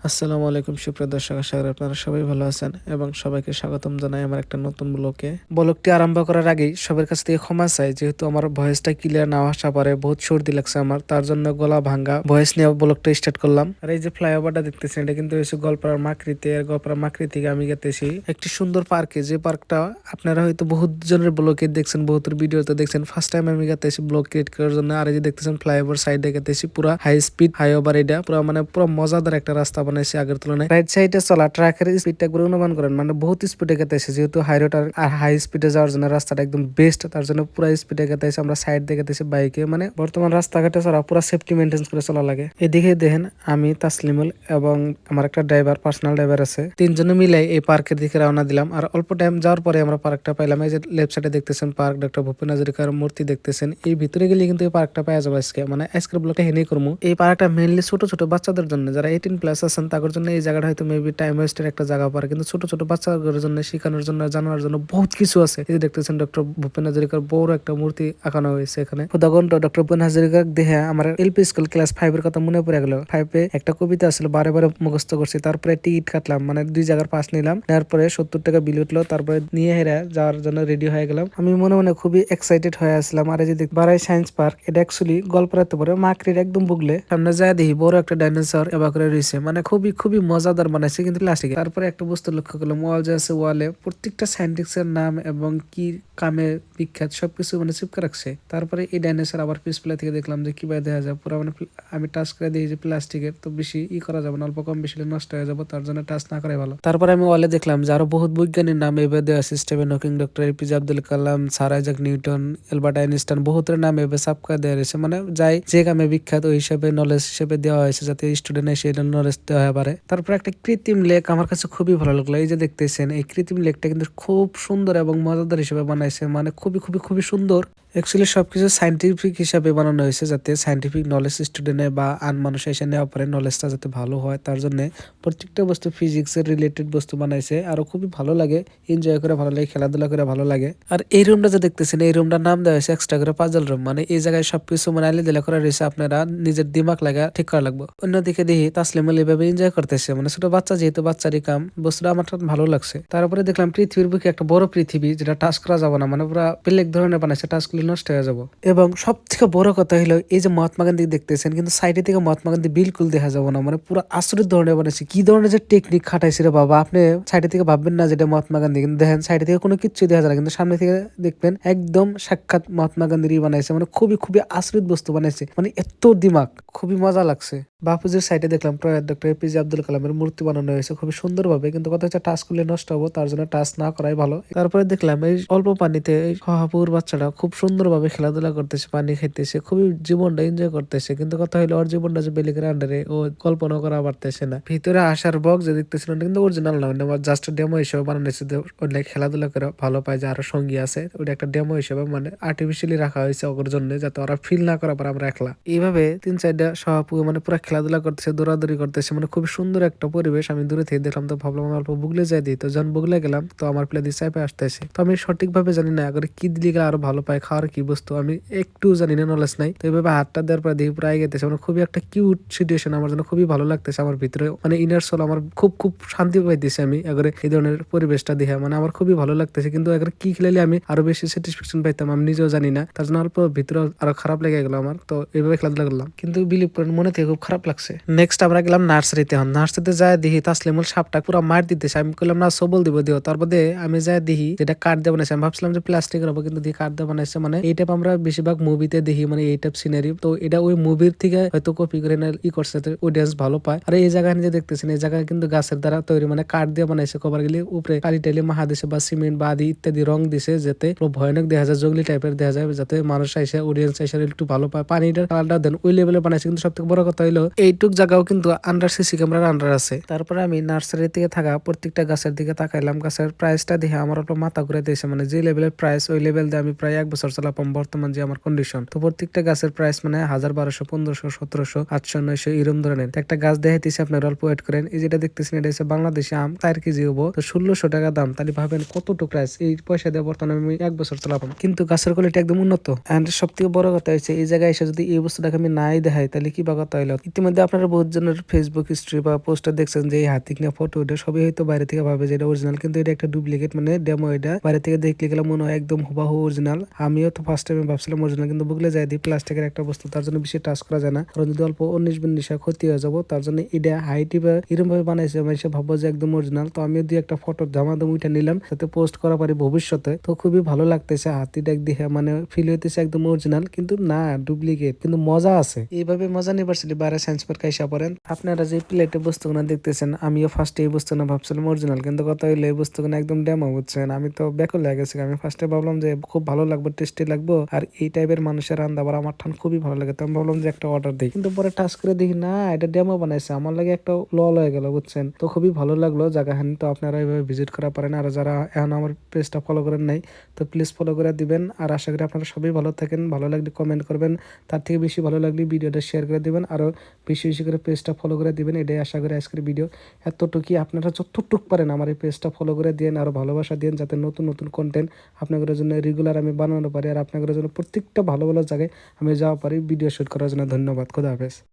আসসালামু আলাইকুম সুপ্রিয় দর্শক, আশা করি আপনারা সবাই ভালো আছেন এবং সবাইকে স্বাগতম জানাই আমার একটা নতুন ব্লগে। ব্লগটি আরম্ভ করার আগেই সবার কাছ থেকে ক্ষমা চাই, যেহেতু আমার ভয়েসটা ক্লিয়ার না আসা পারে, বহুত সর্দি লাগছে আমার, তার জন্য গলা ভাঙ্গা ভয়েস নিয়ে ব্লগটা স্টার্ট করলাম। আর এই যে ফ্লাইওভারটা দেখতেছেন, এটা কিন্তু হচ্ছে গোয়ালপাড়ার মাকড়িতে। আর গোয়ালপাড়ার মাকড়ি থেকে আমি গেতেছি একটি সুন্দর পার্কে, যে পার্কটা আপনারা হয়তো বহুত জনের ব্লগে দেখছেন, বহুতের ভিডিওতে দেখছেন। ফার্স্ট টাইম আমি গেতেছি ব্লগ ক্রিয়েট করার জন্য। আর এই যে দেখতেছেন ফ্লাইওভার সাইডে গেতেছি, পুরা হাই স্পিড হাইওভার, এটা পুরো মানে পুরো মজাদার একটা রাস্তা বানাইছে আগের তুলনায়। রাইট সাইডে চলা ট্রাকের স্পিডটা একবার অনুমান করেন, মানে বহুত স্পিডে গেতেছে, যেহেতু হাই রোড আর হাই স্পিডে যাওয়ার জন্য রাস্তাটা একদম বেস্ট, তার জন্য পুরো স্পিডে গেতেছে। আমরা সাইড দিয়ে গেতেছি বাইকে, মানে বর্তমান রাস্তাঘাটে চলা পুরো সেফটি মেনটেন করে চলা লাগে। এদিকে দেখেন আমি তাসলিমুল এবং আমার একটা ড্রাইভার, পার্সোনাল ড্রাইভার আছে, তিনজনে মিলে এই পার্কের দিকে রওনা দিলাম। আর অল্প টাইম যাওয়ার পরে আমরা পার্কটা পাইলাম। এই যে লেফট সাইডে দেখতেছেন পার্ক, ডক্টর ভূপেন হাজারিকার মূর্তি দেখতেছেন। এই ভিতরে গেলে কিন্তু এই পার্কটা পাওয়া যাবে আজকে, মানে আজকের ব্লগটা হেনেই করবো। এই পার্কটা মেইনলি ছোট ছোট বাচ্চাদের জন্য, যারা 18+ আছেন তাদের জন্য এই জায়গাটা হয়তো মেবি টাইম ওয়েস্টের একটা জায়গা পারে, কিন্তু ছোট ছোট বাচ্চাদের জন্য শেখানোর জন্য, জানার জন্য বহুত কিছু আছে। এই যে দেখতেছেন ডক্টর ভূপেন হাজারিকার বড় একটা মূর্তি আঁকানো হয়েছে এখানে। খুদাগন্ত ডক্টর ভূপেন হাজারিকার দেখে আমার এলপি স্কুল ক্লাস 5 এর কথা মনে পড়ে গেল। 5 এ একটা কবিতা ছিল, বারে বারে মুখস্থ করছি। তারপরে টিকিট কাটলাম, মানে 2 জায়গার পাস নিলাম, নেওয়ার পরে 70 টাকা বিল উঠলো। তারপরে নিয়ে হেরা যাওয়ার জন্য রেডি হয়ে গেলাম। আমি মনে মনে খুবই এক্সাইটেড হয়ে আসলাম। আর এই যে বারাই সায়েন্স পার্ক, এটা অ্যাকচুয়ালি গল্পরাতে পরে মাকড়ির একদম বুগলে সামনে যায় দেখি বড় একটা ডাইনোসর এবার করে রয়েছে, মানে খুবই খুবই মজাদার বানাইছে কিন্তু প্লাস্টিকের। তারপরে একটা বস্তু লক্ষ্য করলাম, ওয়াল যে আছে, ওয়ালে প্রত্যেকটা সায়েন্টিস্ট এর নাম এবং কি কামে বিখ্যাত সবকিছু মানে চিপকে রাখছে। তারপরে এই ডাইনোসর আবার পিছপেলা থেকে দেখলাম যে কিভাবে দেখা যায় পুরো, মানে আমি টাচ করে দিই যে প্লাস্টিকের তো বেশি করা যাবে না, অল্প কম বেশি নষ্ট হয়ে যাবো, তার জন্য টাচ না করাই ভালো। তারপরে আমি ওয়ালে দেখলাম যে আরো বহুত বৈজ্ঞানিক নাম এভাবে দেওয়া আছে, Stephen Hawking, doctor APJ Abdul Kalam, sir Isaac Newton, Albert Einstein, বহুতের নাম এভাবে সাবকা দেওয়া রয়েছে। মানে যাই যে কামে বিখ্যাত ওই হিসাবে নলেজ হিসেবে দেওয়া হয়েছে, যাতে স্টুডেন্ট এসে নলেজ দেওয়া পারে। তারপরে একটা কৃত্রিম লেক আমার কাছে খুবই ভালো লাগলো। এই যে দেখতেছেন এই কৃত্রিম লেকটা কিন্তু খুব সুন্দর এবং মজাদার হিসেবে বানাইছে, মানে খুবই খুবই খুবই সুন্দর। অ্যাকচুয়ালি সবকিছু সাইন্টিফিক হিসাবে বানানো হয়েছে, যাতে সাইন্টিফিক নলেজ স্টুডেন্টে বা আন মানুষ এসে নেওয়া পারে, নলেজটা যাতে ভালো হয়, তার জন্য প্রত্যেকটা বস্তু ফিজিক্সের রিলেটেড বস্তু বানাইছে। আরো খুবই ভালো লাগে, এনজয় করে ভালো লাগে, খেলাধুলা করে ভালো লাগে। আর এই রুমটা যে দেখতেছেন, এই রুমটার নাম দেওয়া হয়েছে এক্সট্রা করে পাজল রুম, মানে এই জায়গায় সবকিছু মানে আলাদা করা রয়েছে, আপনারা নিজের দিমাগ লাগা ঠিক করা লাগবে। অন্যদিকে দেখি তাসলিমুল এভাবে এনজয় করতেছে, মানে ছোট বাচ্চা যেহেতু বাচ্চারই কাম, বস্তুটা আমার ভালো লাগছে। তারপরে দেখলাম পৃথিবীর বুকে একটা বড় পৃথিবী, যেটা টাচ করা যাবে না, মানে পুরো বেলেগ ধরনের বানাইছে, টাচ করলে নষ্ট হয়ে যাবো। এবং সব থেকে বড় কথা হলো এই যে মহাত্মা গান্ধী দেখতেছেন, কিন্তু সাইডে থেকে মহাত্মা গান্ধী বিলকুল দেখা যাবে না, মানে পুরো আশ্চর্য ধরনের বানাইছে। কি ধরনের যে টেকনিক খাটাইছে রে বাবা, আপনি সাইডে থেকে ভাববেন না যেটা মহাত্মা গান্ধী, কিন্তু দেখেন সাইডে থেকে কোনো কিছু দেখা যায় না, কিন্তু সামনে থেকে দেখবেন একদম সাক্ষাৎ মহাত্মা গান্ধীরই বানাইছে। মানে খুবই খুবই আশ্চর্য বস্তু বানাইছে, মানে এত দিমাগ, খুবই মজা লাগছে। বাপুজির সাইডে দেখলাম প্রয়াত ডক্টর এপিজে আব্দুল কালামের মূর্তি বানানো হয়েছে খুবই সুন্দরভাবে, কিন্তু কথা হচ্ছে টাচ করলে নষ্ট হবো, তার জন্য টাচ না করাই ভালো। তারপরে দেখলাম এই অল্প পানিতে এই হাপুর বাচ্চাটা খুব সুন্দরভাবে খেলাধুলা করতেছে, পানি খাইতেছে, খুবই জীবনটা এনজয় করতেছে, কিন্তু কথা হলো ওর জীবনটা যে বেলিকের আন্ডারে ও কল্পনা করা পারতেছে না। ভিতরে আসার বক্স যে দেখতেছিলেন কিন্তু অরিজিনাল না, মানে জাস্ট ডেমো হিসেবে বানানো হয়েছে, অনেক খেলাধুলা করে ভালো পায়, যে আরো সঙ্গী আছে, ওটা একটা ডেমো হিসেবে মানে আর্টিফিশিয়ালি রাখা হয়েছে ওর জন্য, যাতে ওরা ফিল না করা পারে আমরা একলা। এইভাবে 3-4টা সহাপু মানে পুরো খেলাধুলা করতেছে, দৌড়াদৌড়ি করতেছে, মানে খুবই সুন্দর একটা পরিবেশ। আমি দূরে থেকে দেখলাম, তো ভাবলাম আমি অল্প বুগলে যাই দিই, তো যখন বুগলে গেলাম তো আমার প্লে দিয়ে চাপে আসতেছে। তো আমি সঠিকভাবে জানি না আগে কি দিলে গেলে আরো ভালো পায়, খাওয়ার কি বস্তু আমি একটু জানি না, নলেজ নাই। তো এইভাবে হাতটা দেওয়ার পরে দেখি প্রায় গেতেছে, মানে খুবই একটা কিউট সিচুয়েশন, আমার জন্য খুবই ভালো লাগতেছে। আমার ভিতরে মানে ইনার সোল আমার খুব খুব শান্তি পাইতেছে আমি এবারে এই ধরনের পরিবেশটা দেখে, মানে আমার খুবই ভালো লাগতেছে। কিন্তু এবারে কি খেলালে আমি আরো বেশি স্যাটিসফ্যাকশন পাইতাম আমি নিজেও জানি না, তার জন্য অল্প ভিতরে আরো খারাপ লেগে গেল আমার। তো এইভাবে খেলাধুলা করলাম, কিন্তু বিলিভ করেন মনে থেকে খুব খারাপ লাগছে। নেক্সট আমরা গেলাম নার্সারিতে। নার্সারিতে যায় দেখি তাসলিমুল সাপটা পুরো মার দিতেছে। আমি বললাম না সবল দিব দিও, তারপরে আমি যাই দেখি যেটা কাঠ দিয়ে বানাইছে। আমি ভাবছিলাম যে প্লাস্টিকের হবো, কিন্তু দেখি কাঠ দিয়ে বানাইছে। মানে এই টাইপ আমরা বেশিরভাগ মুভিতে দেখি, মানে এই টাইপ সিনারি, তো এটা ওই মুভির থেকে হয়তো কপি করে করছে, অডিয়েন্স ভালো পায়। আর এই জায়গায় যে দেখতেছেন, এই জায়গায় কিন্তু গাছের দ্বারা তৈরি, মানে কাঠ দিয়ে বানাইছে। কভার গেলে উপরে কালি টালি মাহা দিছে বা সিমেন্ট বা আদি ইত্যাদি রং দিছে, যাতে ভয়ানক দেখা যায়, জঙ্গলি টাইপের দেখা যায়, যাতে মানুষ আইসে অডিয়েন্স আইসে একটু ভালো পায়। পানিটার কালারটা দেন ওই লেভেলে বানাইছে। কিন্তু সব থেকে বড় কথা হলো এইটুক জায়গাও কিন্তু আন্ডার সিসি ক্যামেরার আন্ডার আছে। তারপরে আমি নার্সারি থেকে থাকা প্রত্যেকটা গাছের দিকে তাকাইলাম, গাছের প্রাইসটা দেখে আমার একটু মাথা ঘুরে দিয়েছে। মানে যে লেভেলের প্রাইস, ওই লেভেল দিয়ে আমি প্রায় 1 বছর চালাপাম বর্তমান যে আমার কন্ডিশন। তো প্রত্যেকটা গাছের প্রাইস মানে 1000, 1200, 1500, 1700, 800, 900 এরকম ধরনের। একটা গাছ দেখাইতেছি, আপনার অল্প ওয়েট করেন। এই যেটা দেখতেছেন, এটা হচ্ছে বাংলাদেশি আম, 4 কেজি হবো, তো 1600 টাকা দাম। তাহলে ভাবেন কতটুকু প্রাইস, এই পয়সা দিয়ে বর্তমানে আমি 1 বছর চালাপাম, কিন্তু গাছের কোয়ালিটি একদম উন্নত। এন্ড সব থেকে বড় কথা হচ্ছে এই জায়গায় এসে যদি এই বস্তুটাকে আমি নাই দেখাই, তাহলে কি বা কথা হইলো। ইতিমধ্যে আপনারা বহুত জনের ফেসবুক হিস্ট্রি বা পোস্টার দেখছেন যে এই হাতি নিয়ে ফটো ওঠে সবই হয়তো বাইরে থেকে ভাবে যে এটা অরিজিনাল, কিন্তু এটা একটা ডুপ্লিকেট মানে ডেমো। এটা বাইরে থেকে দেখলে গেলে মনে হয় একদম হুবাহু অরিজিনাল। আমিও তো ফার্স্ট টাইমে ভাবছিলাম অরিজিনাল, কিন্তু বুকলে যাই দিই প্লাস্টিকের একটা বস্তু, তার জন্য বেশি টাচ করা যায় না, কারণ যদি অল্প 19-20 ক্ষতি হয়ে যাবো, তার জন্য এটা হাইটি বা এরকম ভাবে বানাইছে মানে সে ভাববো যে একদম অরিজিনাল। তো আমিও দুই একটা ফটো দামাদাম উঠে নিলাম যাতে পোস্ট করা পারি ভবিষ্যতে। তো খুবই ভালো লাগতেছে হাতিটা দেখে, মানে ফিল হইতেছে একদম অরিজিনাল কিন্তু না ডুপ্লিকেট, কিন্তু মজা আছে। এইভাবে মজা নিবার ছিল বাইরে সায়েন্স পার্ক আইসা পড়েন। আপনারা যে প্লেটে বস্তুগুলো দেখতেছেন আমিও ফার্স্টে এই বস্তুগুলো ভাবছিলাম অরিজিনাল, কিন্তু কথা হইলো এই বস্তুগুলো একদম ডেমো বুঝছেন। আমি তো ব্যাকল লেগে গেছি। আমি ফার্স্টে ভাবলাম যে খুব ভালো লাগবে, টেস্টি লাগবো, আর এই টাইপের মানুষের রান্না বাড়া আমার ঠান খুবই ভালো লাগে। তো আমি ভাবলাম যে একটা অর্ডার দিই, কিন্তু পরে টাচ করে দেখি না এটা ডেমো বানাইছে। আমার লাগে একটা লল হয়ে গেল বুঝছেন। তো খুবই ভালো লাগলো জায়গাখানি। তো আপনারা এইভাবে ভিজিট করা পারেন। আর যারা এখন আমার পেজটা ফলো করেন নাই তো প্লিজ ফলো করে দিবেন। আর আশা করি আপনারা সবাই ভালো থাকেন, ভালো লাগলে কমেন্ট করবেন, তার থেকে বেশি ভালো লাগলে ভিডিওটা শেয়ার করে দিবেন, আরও বেশি বেশি করে পেজটা ফলো করে দিবেন। এটাই আশা করি আজকের ভিডিও। এতটুকুই, আপনারা যতটুক পারেন আমার এই পেজটা ফলো করে দিন, আরও ভালোবাসা দিন, যাতে নতুন নতুন কন্টেন্ট আপনাদের জন্য রেগুলার আমি বানানো পারি, আর আপনাদের জন্য প্রত্যেকটা ভালো ভালো জায়গায় আমি যাওয়া পারি ভিডিও শ্যুট করার জন্য। ধন্যবাদ। খোদা হাফেজ।